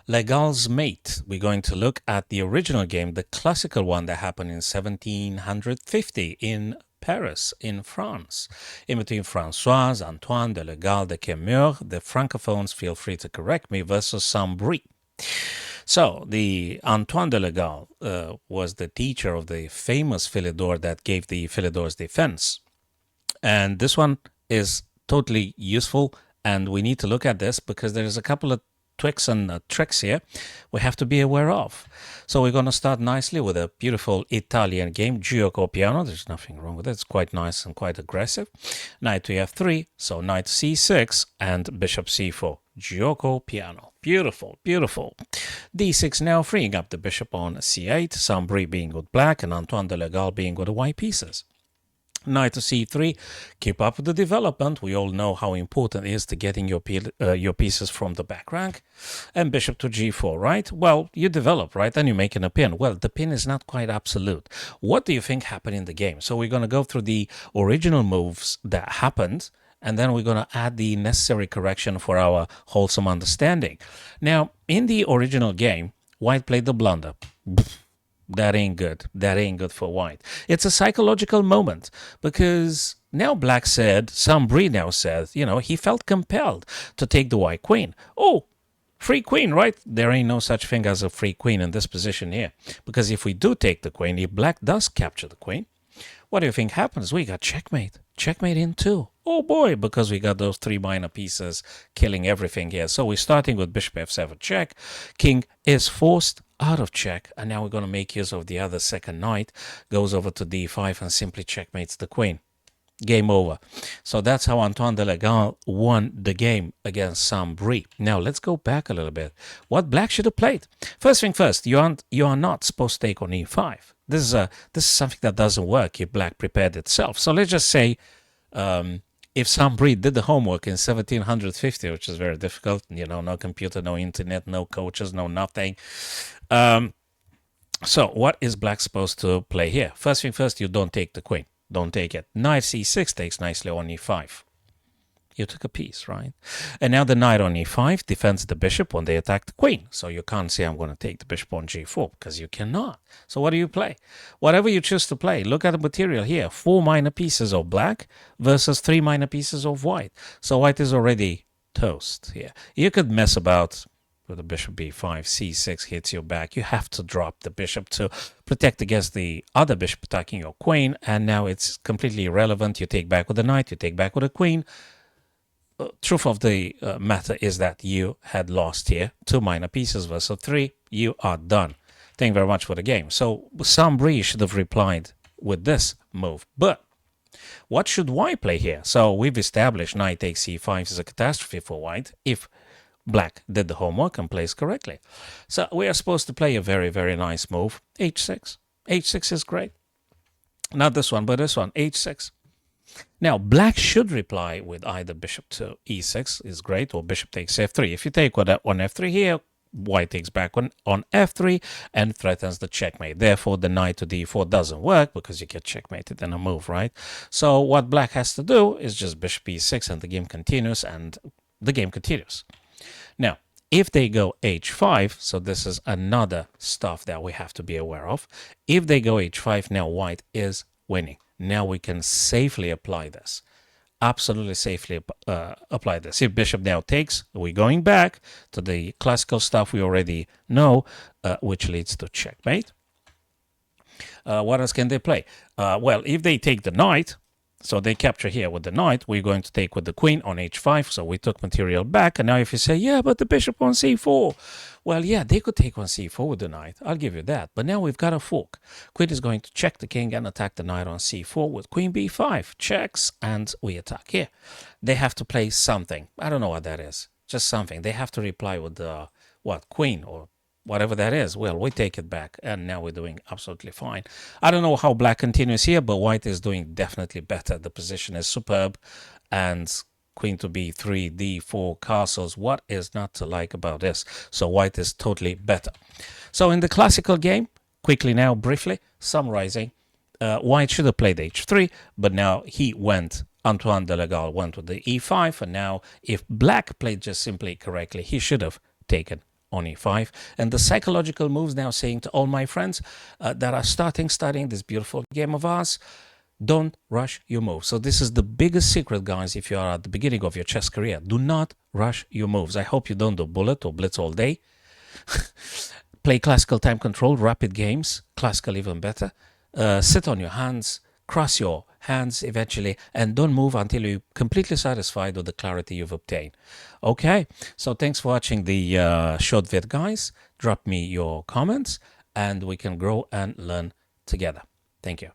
Legall's Mate. We're going to look at the original game, the classical one that happened in 1750 in Paris, in France. In between François, Antoine de Legall de Cameur, the Francophones, feel free to correct me, versus Saint-Bris. So, the Antoine de Legall was the teacher of the famous Philidor that gave the Philidor's defense. And this one is totally useful, and we need to look at this because there's a couple of tricks and tricks here we have to be aware of. So we're going to start nicely with a beautiful Italian game, Gioco Piano. There's nothing wrong with it. It's quite nice and quite aggressive. Knight to f3, so knight c6 and bishop c4. Gioco Piano. Beautiful, beautiful. d6 now, freeing up the bishop on c8, Saint-Bris being with black and Antoine de Legall being with the white pieces. Knight to c3, keep up with the development. We all know how important it is to getting your pieces from the back rank. And bishop to g4, right? Well, you develop, right? And you're making a pin. Well, the pin is not quite absolute. What do you think happened in the game? So we're going to go through the original moves that happened, and then we're going to add the necessary correction for our wholesome understanding. Now, in the original game, white played the blunder. That ain't good. That ain't good for white. It's a psychological moment because now black said, Saint-Bris now said, he felt compelled to take the white queen. Oh, free queen, right? There ain't no such thing as a free queen in this position here. Because if we do take the queen, if black does capture the queen, what do you think happens? We got checkmate. Checkmate in two. Oh boy, because we got those three minor pieces killing everything here. So we're starting with bishop f7 check. King is forced out of check, and now we're going to make use of the other second knight, goes over to d5 and simply checkmates the queen. Game over. So that's how Antoine de Legall won the game against Saint-Bris. Now let's go back a little bit. What black should have played? First thing first, you are not supposed to take on e5. This is something that doesn't work if black prepared itself. So let's just say if Saint-Bris did the homework in 1750, which is very difficult, no computer, no internet, no coaches, no nothing. So what is black supposed to play here? First thing first, you don't take the queen. Don't take it. Knight c6 takes nicely on e5. You took a piece, right? And now the knight on e5 defends the bishop when they attack the queen. So you can't say I'm going to take the bishop on g4 because you cannot. So what do you play? Whatever you choose to play. Look at the material here. 4 minor pieces of black versus 3 minor pieces of white. So white is already toast here. You could mess about with the bishop b5, c6 hits your back. You have to drop the bishop to protect against the other bishop attacking your queen. And now it's completely irrelevant. You take back with the knight. You take back with the queen. Truth of the matter is that you had lost here 2 minor pieces versus 3. You are done. Thank you very much for the game. So Saint-Bris should have replied with this move. But what should white play here? So we've established knight takes c5 is a catastrophe for white if black did the homework and plays correctly. So we are supposed to play a very, very nice move. h6. h6 is great. Not this one, but this one. h6. Now, black should reply with either bishop to e6 is great, or bishop takes f3. If you take on f3 here, white takes back on f3 and threatens the checkmate. Therefore, the knight to d4 doesn't work because you get checkmated in a move, right? So what black has to do is just bishop e6 and the game continues, Now, if they go h5, so this is another stuff that we have to be aware of. If they go h5, now white is winning. Now we can safely apply this. Absolutely safely apply this. If bishop now takes, we're going back to the classical stuff we already know, which leads to checkmate. What else can they play? Well, if they take the knight, so they capture here with the knight, we're going to take with the queen on h5. So we took material back. And now if you say, yeah, but the bishop on c4. Well, yeah, they could take on c4 with the knight. I'll give you that. But now we've got a fork. Queen is going to check the king and attack the knight on c4 with queen b5. Checks, and we attack here. They have to play something. I don't know what that is. Just something. They have to reply with the, queen or whatever that is. Well, we take it back, and now we're doing absolutely fine. I don't know how black continues here, but white is doing definitely better. The position is superb, and queen to b3, d4, castles. What is not to like about this? So white is totally better. So in the classical game, quickly now, briefly, summarizing, white should have played h3, but now Antoine de Legall went with the e5, and now if black played just simply correctly, he should have taken on e5. And the psychological moves now saying to all my friends that are studying this beautiful game of ours, don't rush your moves. So this is the biggest secret, guys, if you are at the beginning of your chess career. Do not rush your moves. I hope you don't do bullet or blitz all day. Play classical time control, rapid games, classical even better. Sit on your hands, cross your hands eventually, and don't move until you're completely satisfied with the clarity you've obtained. Okay, so thanks for watching the short vid, guys. Drop me your comments and we can grow and learn together. Thank you.